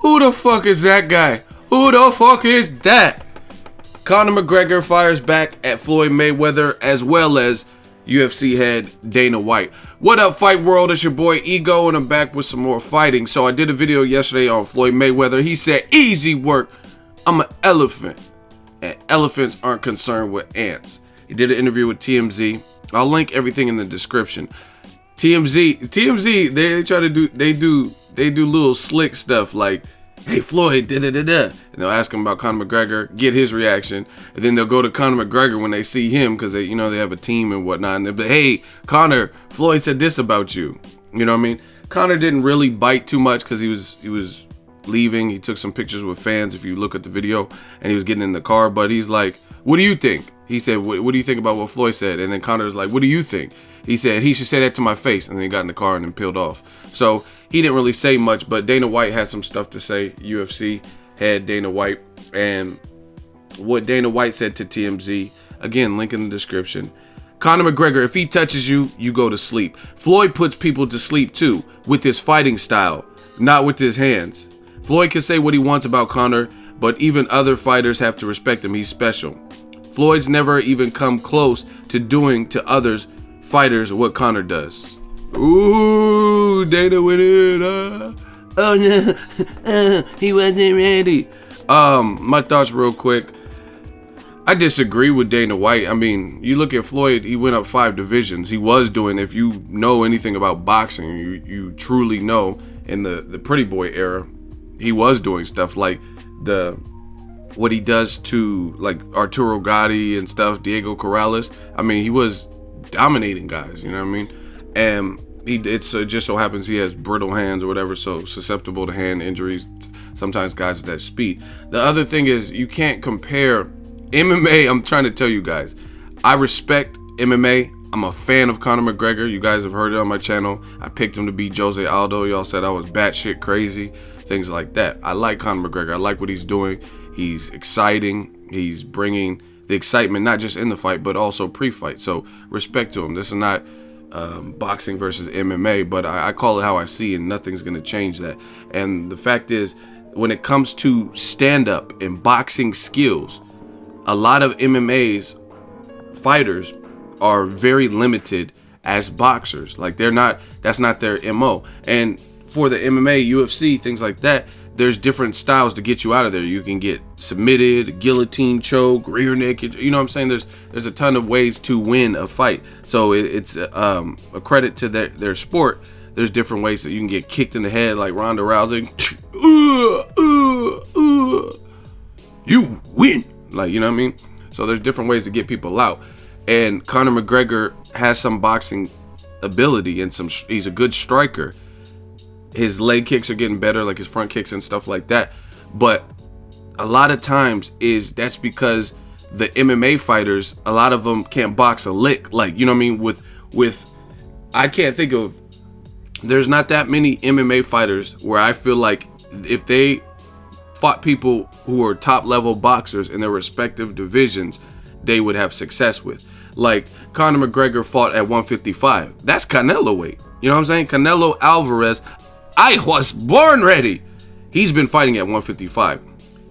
Who the fuck is that guy? Who the fuck is that? Conor McGregor fires back at Floyd Mayweather as well as UFC head Dana White. What up, fight world? It's your boy Ego, and I'm back with some more fighting. So I did a video yesterday on Floyd Mayweather. He said, easy work. I'm an elephant. And elephants aren't concerned with ants. He did an interview with TMZ. I'll link everything in the description. TMZ, they try to do little slick stuff like, hey Floyd, da-da-da-da. And they'll ask him about Conor McGregor, get his reaction, and then they'll go to Conor McGregor when they see him because they have a team and whatnot, and they'll be like, hey, Conor, Floyd said this about you. You know what I mean? Conor didn't really bite too much because he was leaving. He took some pictures with fans if you look at the video, and he was getting in the car, but he's like, what do you think? He said, what do you think about what Floyd said? And then Conor's like, what do you think? He said, he should say that to my face. And then he got in the car and then peeled off. So he didn't really say much, but Dana White had some stuff to say. UFC had Dana White. And what Dana White said to TMZ, again, link in the description. Conor McGregor, if he touches you, you go to sleep. Floyd puts people to sleep too, with his fighting style, not with his hands. Floyd can say what he wants about Conor, but even other fighters have to respect him. He's special. Floyd's never even come close to doing to others fighters what Conor does. Ooh, Dana went in. Oh no, he wasn't ready. My thoughts real quick. I disagree with Dana White. I mean, you look at Floyd, he went up 5 divisions. He was doing, if you know anything about boxing, you truly know, in the Pretty Boy era, he was doing stuff like what he does to like Arturo Gatti and stuff, Diego Corrales. I mean, he was dominating guys, you know what I mean? And it just so happens he has brittle hands or whatever, so susceptible to hand injuries, sometimes guys with that speed. The other thing is, you can't compare MMA. I'm trying to tell you guys, I respect MMA. I'm a fan of Conor McGregor. You guys have heard it on my channel. I picked him to beat Jose Aldo. Y'all said I was batshit crazy, things like that. I like Conor McGregor. I like what he's doing. He's exciting. He's bringing the excitement, not just in the fight, but also pre-fight. So respect to him. This is not boxing versus MMA, but I call it how I see, and nothing's going to change that. And the fact is, when it comes to stand-up and boxing skills, a lot of MMA's fighters are very limited as boxers. Like, that's not their MO. And for the MMA, UFC, things like that, there's different styles to get you out of there. You can get submitted, guillotine choke, rear naked. You know what I'm saying? There's a ton of ways to win a fight. So it's a credit to their sport. There's different ways that you can get kicked in the head, like Ronda Rousey. You win. Like, you know what I mean? So there's different ways to get people out. And Conor McGregor has some boxing ability and he's a good striker. His leg kicks are getting better, like his front kicks and stuff like that. But a lot of times that's because the MMA fighters, a lot of them can't box a lick. Like, you know what I mean? I can't think of, there's not that many MMA fighters where I feel like if they fought people who are top level boxers in their respective divisions, they would have success with. Like, Conor McGregor fought at 155. That's Canelo weight. You know what I'm saying? Canelo Alvarez, I was born ready. He's been fighting at 155.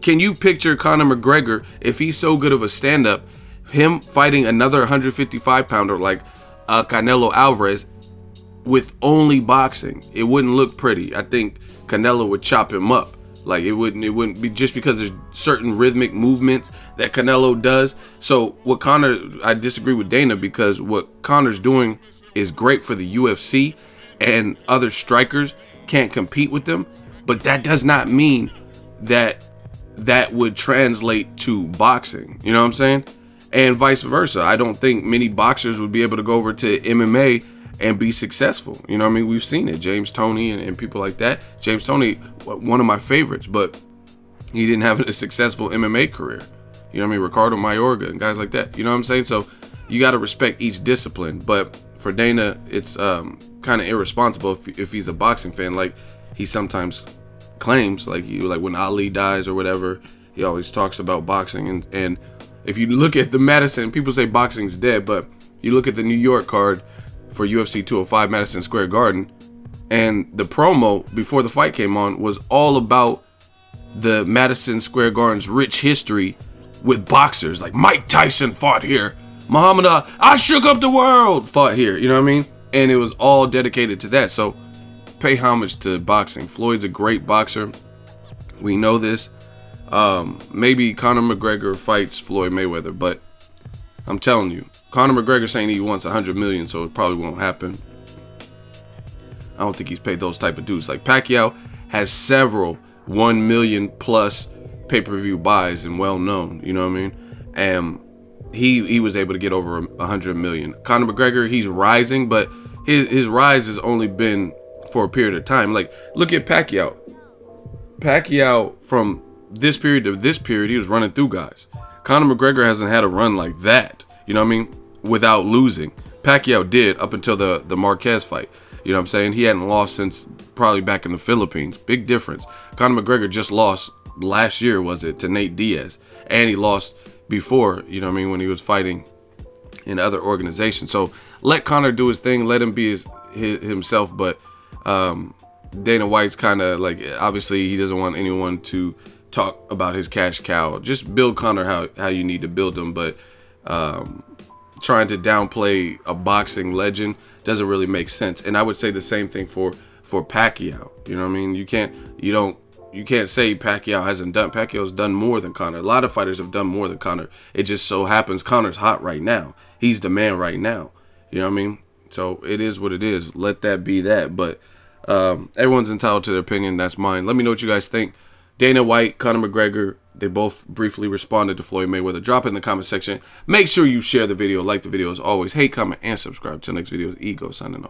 Can you picture Conor McGregor, if he's so good of a stand-up, him fighting another 155 pounder like Canelo Alvarez with only boxing? It wouldn't look pretty. I think Canelo would chop him up. Like, it wouldn't be, just because there's certain rhythmic movements that Canelo does. So what I disagree with Dana, because what Conor's doing is great for the UFC, and other strikers can't compete with them. But that does not mean that would translate to boxing. You know what I'm saying? And vice versa. I don't think many boxers would be able to go over to MMA and be successful. You know what I mean? We've seen it. James Toney and people like that. James Toney, one of my favorites, but he didn't have a successful MMA career. You know what I mean? Ricardo Mayorga and guys like that. You know what I'm saying? So you got to respect each discipline. But for Dana, it's kind of irresponsible if he's a boxing fan, like he sometimes claims. Like when Ali dies or whatever, he always talks about boxing. And if you look at the Madison, people say boxing's dead, but you look at the New York card for UFC 205 Madison Square Garden, and the promo before the fight came on was all about the Madison Square Garden's rich history with boxers. Like Mike Tyson fought here. Muhammad Ali, I shook up the world, fought here. You know what I mean? And it was all dedicated to that. So pay homage to boxing. Floyd's a great boxer. We know this. Maybe Conor McGregor fights Floyd Mayweather, but I'm telling you, Conor McGregor saying he wants 100 million, so it probably won't happen. I don't think he's paid those type of dudes. Like Pacquiao has several 1 million plus pay-per-view buys and well known, you know what I mean? And he was able to get over 100 million. Conor McGregor, he's rising, but his rise has only been for a period of time. Like, look at Pacquiao. Pacquiao, from this period to this period, he was running through guys. Conor McGregor hasn't had a run like that, you know what I mean, without losing. Pacquiao did up until the Marquez fight. You know what I'm saying? He hadn't lost since probably back in the Philippines. Big difference. Conor McGregor just lost last year, was it, to Nate Diaz. And he lost before, you know what I mean, when he was fighting in other organizations. So let Conor do his thing. Let him be himself. But Dana White's kind of like, obviously he doesn't want anyone to talk about his cash cow. Just build Conor how you need to build him. But trying to downplay a boxing legend doesn't really make sense. And I would say the same thing for Pacquiao. You know what I mean? You can't say Pacquiao hasn't done. Pacquiao's done more than Conor. A lot of fighters have done more than Conor. It just so happens Conor's hot right now. He's the man right now. You know what I mean? So it is what it is. Let that be that. But everyone's entitled to their opinion. That's mine. Let me know what you guys think. Dana White, Conor McGregor, they both briefly responded to Floyd Mayweather. Drop it in the comment section. Make sure you share the video, like the video as always. Hate, comment, and subscribe. Till next video, Ego signing off.